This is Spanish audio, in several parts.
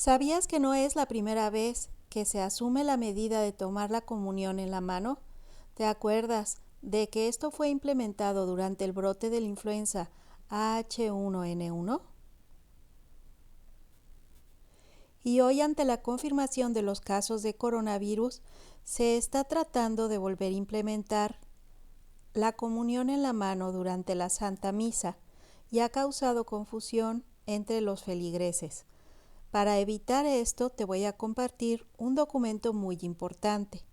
¿Sabías que no es la primera vez que se asume la medida de tomar la comunión en la mano? ¿Te acuerdas de que esto fue implementado durante el brote de la influenza H1N1? Y hoy, ante la confirmación de los casos de coronavirus, se está tratando de volver a implementar la comunión en la mano durante la Santa Misa y ha causado confusión entre los feligreses. Para evitar esto, te voy a compartir un documento muy importante.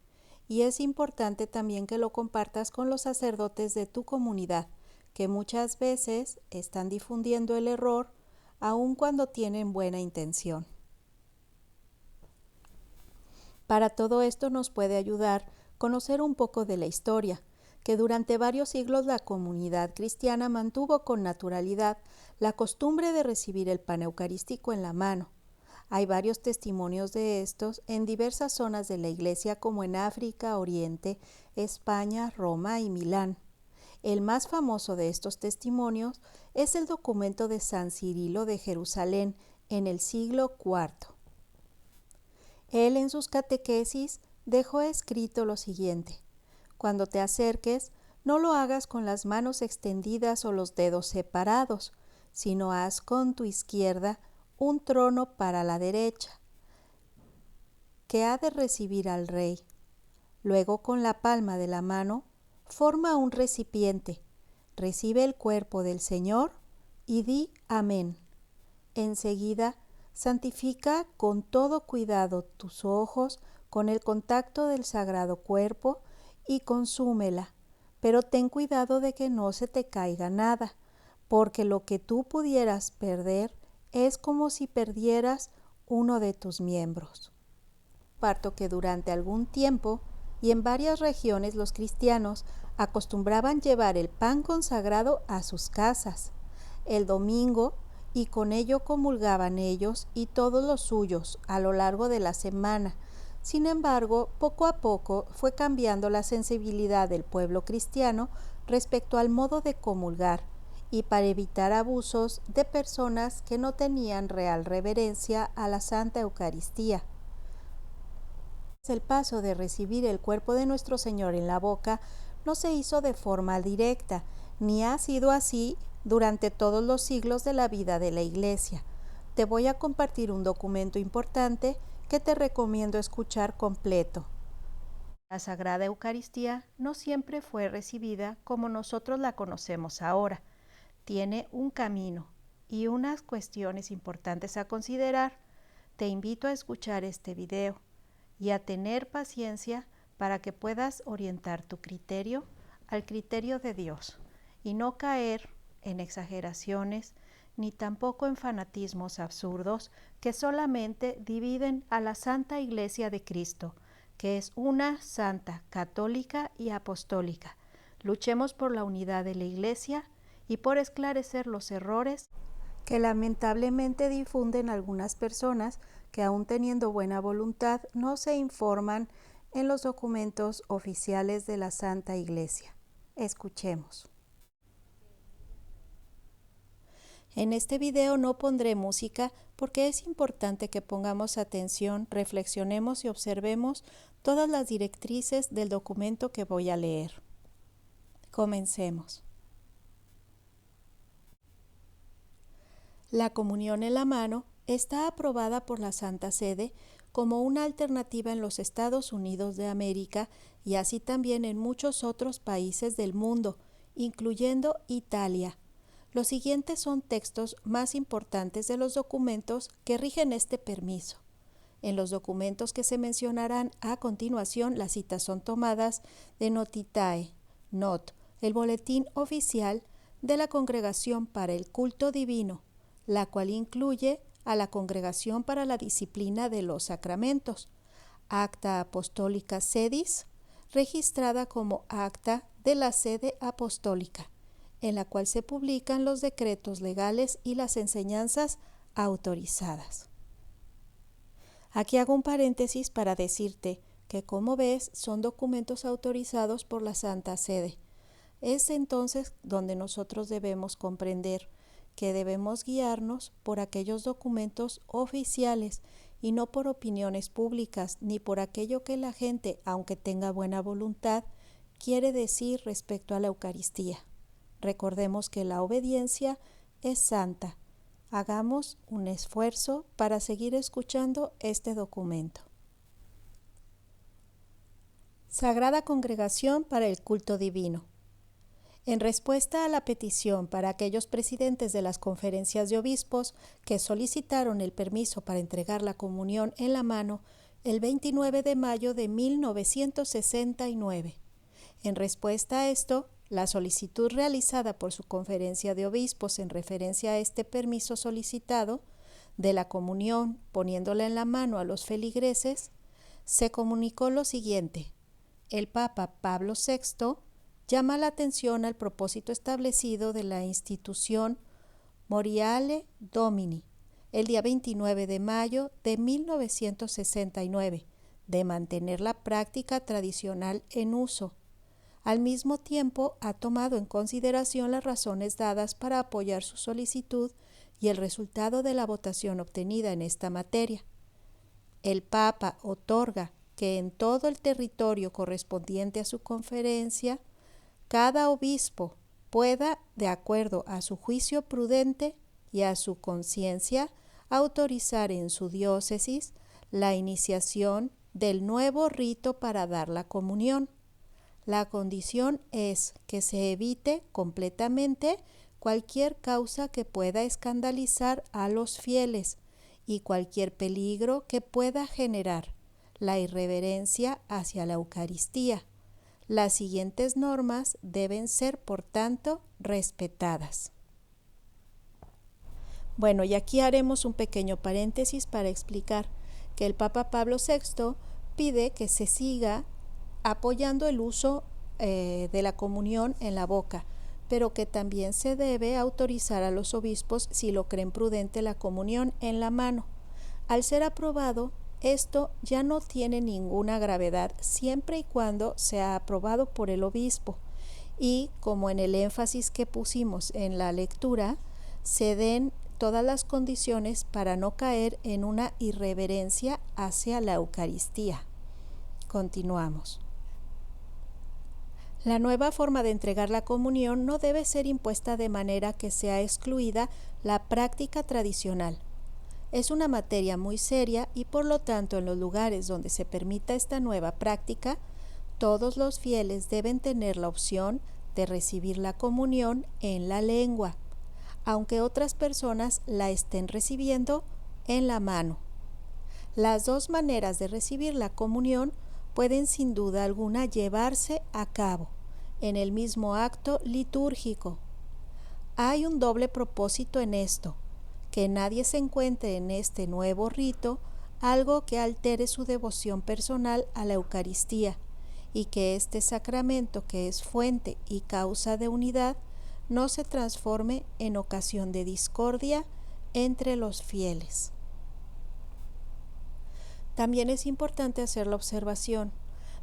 Y es importante también que lo compartas con los sacerdotes de tu comunidad, que muchas veces están difundiendo el error, aun cuando tienen buena intención. Para todo esto nos puede ayudar conocer un poco de la historia, que durante varios siglos la comunidad cristiana mantuvo con naturalidad la costumbre de recibir el pan eucarístico en la mano. Hay varios testimonios de estos en diversas zonas de la Iglesia, como en África, Oriente, España, Roma y Milán. El más famoso de estos testimonios es el documento de San Cirilo de Jerusalén en el siglo IV. Él en sus catequesis dejó escrito lo siguiente: cuando te acerques, no lo hagas con las manos extendidas o los dedos separados, sino haz con tu izquierda un trono para la derecha, que ha de recibir al rey. Luego, con la palma de la mano, forma un recipiente, recibe el cuerpo del Señor y di amén. Enseguida, santifica con todo cuidado tus ojos con el contacto del sagrado cuerpo y consúmela, pero ten cuidado de que no se te caiga nada, porque lo que tú pudieras perder es como si perdieras uno de tus miembros. Parto que durante algún tiempo y en varias regiones los cristianos acostumbraban llevar el pan consagrado a sus casas el domingo y con ello comulgaban ellos y todos los suyos a lo largo de la semana. Sin embargo, poco a poco fue cambiando la sensibilidad del pueblo cristiano respecto al modo de comulgar, y para evitar abusos de personas que no tenían real reverencia a la Santa Eucaristía. El paso de recibir el cuerpo de nuestro Señor en la boca no se hizo de forma directa, ni ha sido así durante todos los siglos de la vida de la Iglesia. Te voy a compartir un documento importante que te recomiendo escuchar completo. La Sagrada Eucaristía no siempre fue recibida como nosotros la conocemos ahora. Tiene un camino y unas cuestiones importantes a considerar. Te invito a escuchar este video y a tener paciencia para que puedas orientar tu criterio al criterio de Dios y no caer en exageraciones ni tampoco en fanatismos absurdos que solamente dividen a la Santa Iglesia de Cristo, que es una santa, católica y apostólica. Luchemos por la unidad de la Iglesia y por esclarecer los errores que lamentablemente difunden algunas personas que, aun teniendo buena voluntad, no se informan en los documentos oficiales de la Santa Iglesia. Escuchemos. En este video no pondré música porque es importante que pongamos atención, reflexionemos y observemos todas las directrices del documento que voy a leer. Comencemos. La comunión en la mano está aprobada por la Santa Sede como una alternativa en los Estados Unidos de América y así también en muchos otros países del mundo, incluyendo Italia. Los siguientes son textos más importantes de los documentos que rigen este permiso. En los documentos que se mencionarán a continuación, las citas son tomadas de Notitae, Not, el boletín oficial de la Congregación para el Culto Divino, la cual incluye a la Congregación para la Disciplina de los Sacramentos, Acta Apostólica Sedis, registrada como Acta de la Sede Apostólica, en la cual se publican los decretos legales y las enseñanzas autorizadas. Aquí hago un paréntesis para decirte que, como ves, son documentos autorizados por la Santa Sede. Es entonces donde nosotros debemos comprender que debemos guiarnos por aquellos documentos oficiales y no por opiniones públicas ni por aquello que la gente, aunque tenga buena voluntad, quiere decir respecto a la Eucaristía. Recordemos que la obediencia es santa. Hagamos un esfuerzo para seguir escuchando este documento. Sagrada Congregación para el Culto Divino. En respuesta a la petición para aquellos presidentes de las conferencias de obispos que solicitaron el permiso para entregar la comunión en la mano el 29 de mayo de 1969. En respuesta a esto, la solicitud realizada por su conferencia de obispos en referencia a este permiso solicitado de la comunión poniéndola en la mano a los feligreses, se comunicó lo siguiente. El Papa Pablo VI llama la atención al propósito establecido de la institución Moriale Domini el día 29 de mayo de 1969 de mantener la práctica tradicional en uso. Al mismo tiempo, ha tomado en consideración las razones dadas para apoyar su solicitud y el resultado de la votación obtenida en esta materia. El Papa otorga que en todo el territorio correspondiente a su conferencia, cada obispo pueda, de acuerdo a su juicio prudente y a su conciencia, autorizar en su diócesis la iniciación del nuevo rito para dar la comunión. La condición es que se evite completamente cualquier causa que pueda escandalizar a los fieles y cualquier peligro que pueda generar la irreverencia hacia la Eucaristía. Las siguientes normas deben ser, por tanto, respetadas. Bueno, y aquí haremos un pequeño paréntesis para explicar que el Papa Pablo VI pide que se siga apoyando el uso de la comunión en la boca, pero que también se debe autorizar a los obispos, si lo creen prudente, la comunión en la mano. Al ser aprobado, esto ya no tiene ninguna gravedad siempre y cuando sea aprobado por el obispo y, como en el énfasis que pusimos en la lectura, se den todas las condiciones para no caer en una irreverencia hacia la Eucaristía. Continuamos. La nueva forma de entregar la comunión no debe ser impuesta de manera que sea excluida la práctica tradicional. Es una materia muy seria y por lo tanto en los lugares donde se permita esta nueva práctica, todos los fieles deben tener la opción de recibir la comunión en la lengua, aunque otras personas la estén recibiendo en la mano. Las dos maneras de recibir la comunión pueden sin duda alguna llevarse a cabo en el mismo acto litúrgico. Hay un doble propósito en esto: que nadie se encuentre en este nuevo rito algo que altere su devoción personal a la Eucaristía y que este sacramento, que es fuente y causa de unidad, no se transforme en ocasión de discordia entre los fieles. También es importante hacer la observación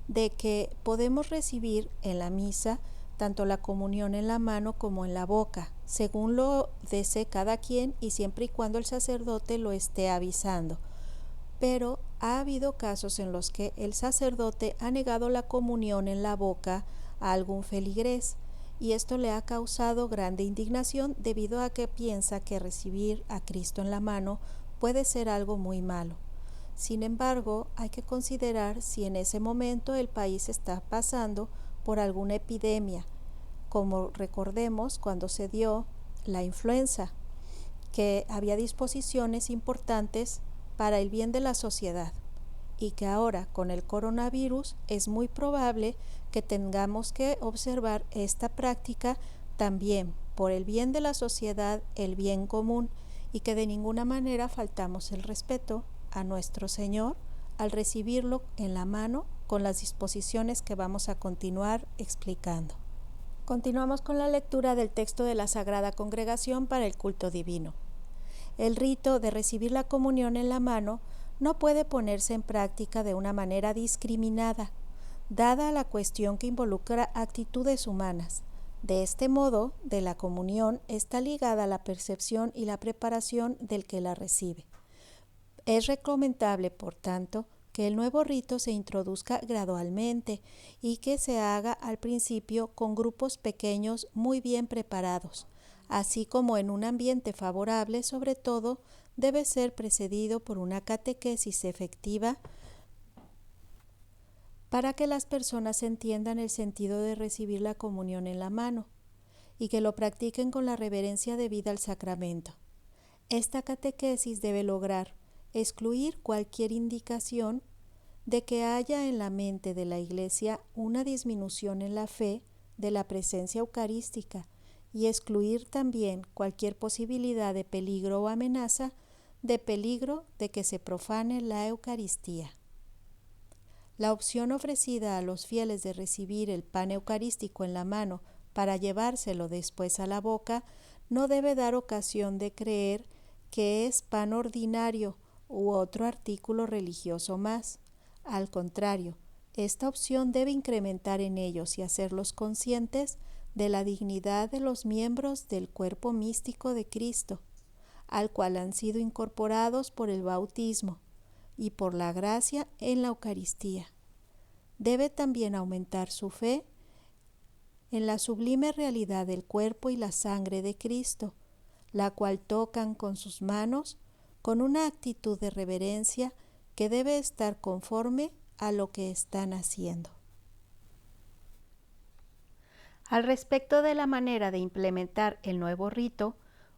de que podemos recibir en la misa tanto la comunión en la mano como en la boca, según lo desee cada quien y siempre y cuando el sacerdote lo esté avisando. Pero ha habido casos en los que el sacerdote ha negado la comunión en la boca a algún feligrés y esto le ha causado grande indignación debido a que piensa que recibir a Cristo en la mano puede ser algo muy malo. Sin embargo, hay que considerar si en ese momento el país está pasando por alguna epidemia, como recordemos cuando se dio la influenza, que había disposiciones importantes para el bien de la sociedad y que ahora con el coronavirus es muy probable que tengamos que observar esta práctica también por el bien de la sociedad, el bien común, y que de ninguna manera faltamos el respeto a nuestro Señor al recibirlo en la mano con las disposiciones que vamos a continuar explicando. Continuamos con la lectura del texto de la Sagrada Congregación para el Culto Divino. El rito de recibir la comunión en la mano no puede ponerse en práctica de una manera discriminada, dada la cuestión que involucra actitudes humanas, De este modo, de la comunión está ligada la percepción y la preparación del que la recibe. Es recomendable, por tanto, que el nuevo rito se introduzca gradualmente y que se haga al principio con grupos pequeños muy bien preparados, así como en un ambiente favorable. Sobre todo, debe ser precedido por una catequesis efectiva para que las personas entiendan el sentido de recibir la comunión en la mano y que lo practiquen con la reverencia debida al sacramento. Esta catequesis debe lograr excluir cualquier indicación de que haya en la mente de la Iglesia una disminución en la fe de la presencia eucarística y excluir también cualquier posibilidad de peligro o amenaza de que se profane la Eucaristía. La opción ofrecida a los fieles de recibir el pan eucarístico en la mano para llevárselo después a la boca no debe dar ocasión de creer que es pan ordinario u otro artículo religioso más. Al contrario, esta opción debe incrementar en ellos y hacerlos conscientes de la dignidad de los miembros del cuerpo místico de Cristo, al cual han sido incorporados por el bautismo y por la gracia en la Eucaristía. Debe también aumentar su fe en la sublime realidad del cuerpo y la sangre de Cristo, la cual tocan con sus manos con una actitud de reverencia que debe estar conforme a lo que están haciendo. Al respecto de la manera de implementar el nuevo rito,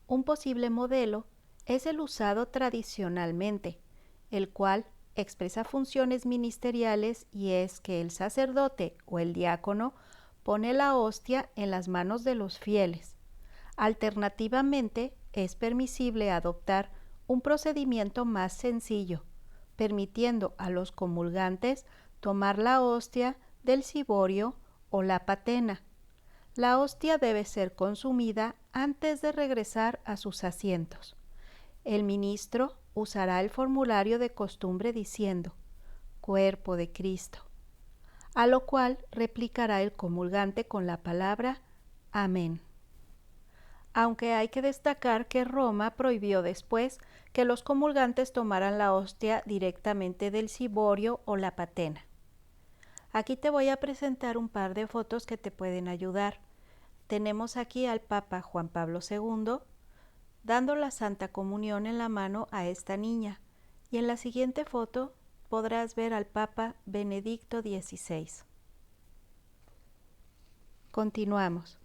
un posible modelo es el usado tradicionalmente, el cual expresa funciones ministeriales y es que el sacerdote o el diácono pone la hostia en las manos de los fieles. Alternativamente, es permisible adoptar un procedimiento más sencillo, permitiendo a los comulgantes tomar la hostia del ciborio o la patena. La hostia debe ser consumida antes de regresar a sus asientos. El ministro usará el formulario de costumbre diciendo: Cuerpo de Cristo, a lo cual replicará el comulgante con la palabra Amén. Aunque hay que destacar que Roma prohibió después que los comulgantes tomaran la hostia directamente del ciborio o la patena. Aquí te voy a presentar un par de fotos que te pueden ayudar. Tenemos aquí al Papa Juan Pablo II dando la Santa Comunión en la mano a esta niña, y en la siguiente foto podrás ver al Papa Benedicto XVI. Continuamos.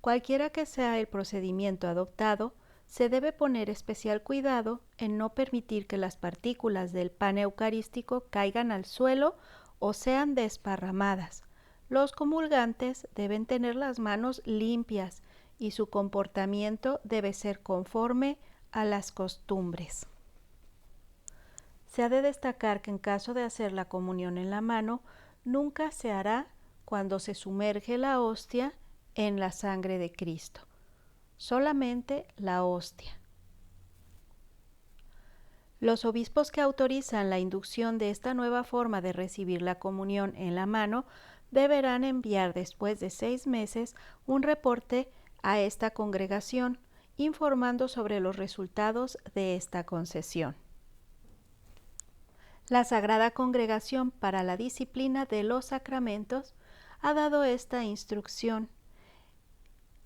Cualquiera que sea el procedimiento adoptado, se debe poner especial cuidado en no permitir que las partículas del pan eucarístico caigan al suelo o sean desparramadas. Los comulgantes deben tener las manos limpias y su comportamiento debe ser conforme a las costumbres. Se ha de destacar que en caso de hacer la comunión en la mano, nunca se hará cuando se sumerge la hostia en la sangre de Cristo, solamente la hostia. Los obispos que autorizan la inducción de esta nueva forma de recibir la comunión en la mano deberán enviar después de 6 meses un reporte a esta congregación informando sobre los resultados de esta concesión. La Sagrada Congregación para la Disciplina de los Sacramentos ha dado esta instrucción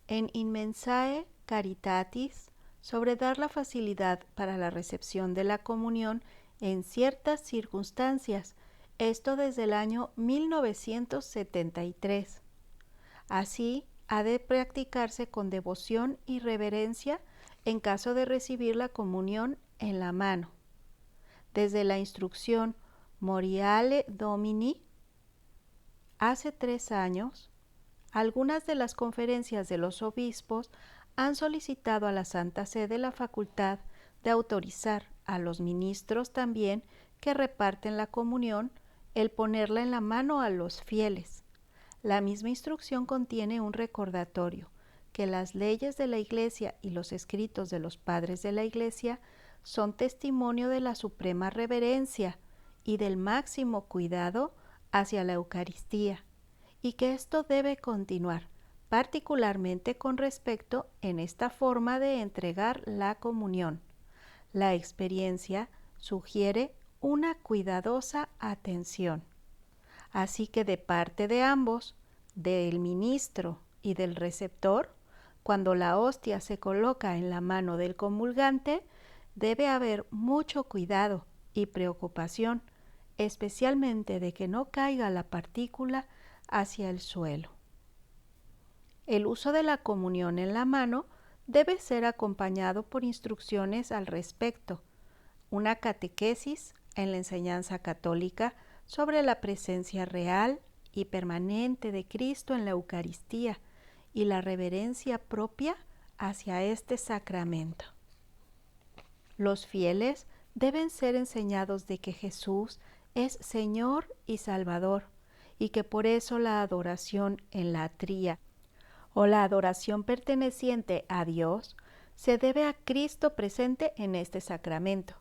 en Immensae Caritatis sobre dar la facilidad para la recepción de la comunión en ciertas circunstancias, esto desde el año 1973. Así, ha de practicarse con devoción y reverencia en caso de recibir la comunión en la mano. Desde la instrucción Moriale Domini, hace 3 años, algunas de las conferencias de los obispos han solicitado a la Santa Sede la facultad de autorizar a los ministros también que reparten la comunión el ponerla en la mano a los fieles. La misma instrucción contiene un recordatorio que las leyes de la Iglesia y los escritos de los padres de la Iglesia son testimonio de la suprema reverencia y del máximo cuidado hacia la Eucaristía, y que esto debe continuar particularmente con respecto en esta forma de entregar la comunión. La experiencia sugiere una cuidadosa atención. Así que de parte de ambos, del ministro y del receptor, cuando la hostia se coloca en la mano del comulgante, debe haber mucho cuidado y preocupación, especialmente de que no caiga la partícula hacia el suelo. El uso de la comunión en la mano debe ser acompañado por instrucciones al respecto, una catequesis en la enseñanza católica sobre la presencia real y permanente de Cristo en la Eucaristía y la reverencia propia hacia este sacramento. Los fieles deben ser enseñados de que Jesús es Señor y Salvador y que por eso la adoración en la tría o la adoración perteneciente a Dios se debe a Cristo presente en este sacramento.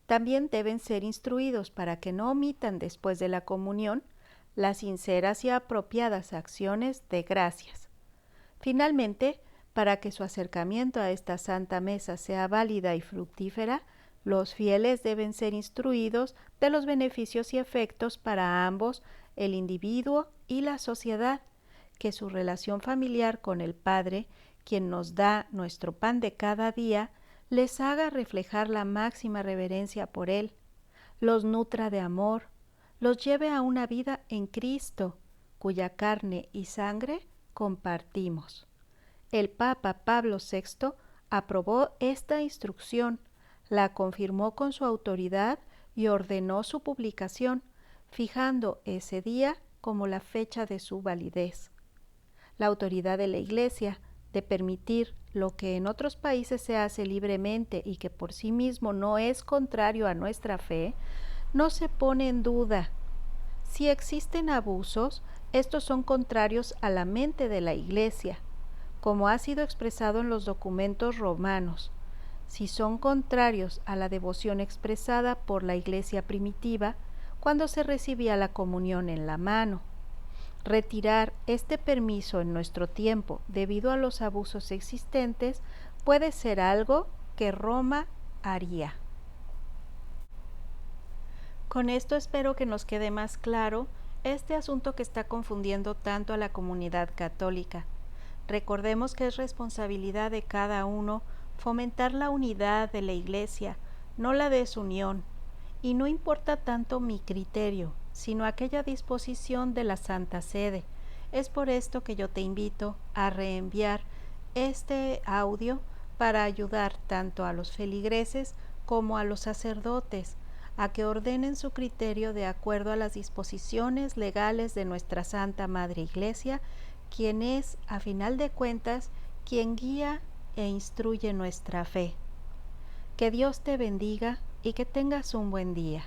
También deben ser instruidos para que no omitan después de la comunión las sinceras y apropiadas acciones de gracias. Finalmente, para que su acercamiento a esta Santa Mesa sea válida y fructífera, los fieles deben ser instruidos de los beneficios y efectos para ambos, el individuo y la sociedad, que su relación familiar con el Padre, quien nos da nuestro pan de cada día, les haga reflejar la máxima reverencia por Él, los nutra de amor, los lleve a una vida en Cristo, cuya carne y sangre compartimos. El Papa Pablo VI aprobó esta instrucción, la confirmó con su autoridad y ordenó su publicación, fijando ese día como la fecha de su validez. La autoridad de la Iglesia de permitir lo que en otros países se hace libremente y que por sí mismo no es contrario a nuestra fe, no se pone en duda. Si existen abusos, estos son contrarios a la mente de la Iglesia, como ha sido expresado en los documentos romanos. Si son contrarios a la devoción expresada por la Iglesia primitiva, cuando se recibía la comunión en la mano. Retirar este permiso en nuestro tiempo debido a los abusos existentes puede ser algo que Roma haría. Con esto espero que nos quede más claro este asunto que está confundiendo tanto a la comunidad católica. Recordemos que es responsabilidad de cada uno fomentar la unidad de la Iglesia, no la desunión, y no importa tanto mi criterio, sino aquella disposición de la Santa Sede. Es por esto que yo te invito a reenviar este audio para ayudar tanto a los feligreses como a los sacerdotes a que ordenen su criterio de acuerdo a las disposiciones legales de nuestra Santa Madre Iglesia, quien es, a final de cuentas, quien guía e instruye nuestra fe. Que Dios te bendiga y que tengas un buen día.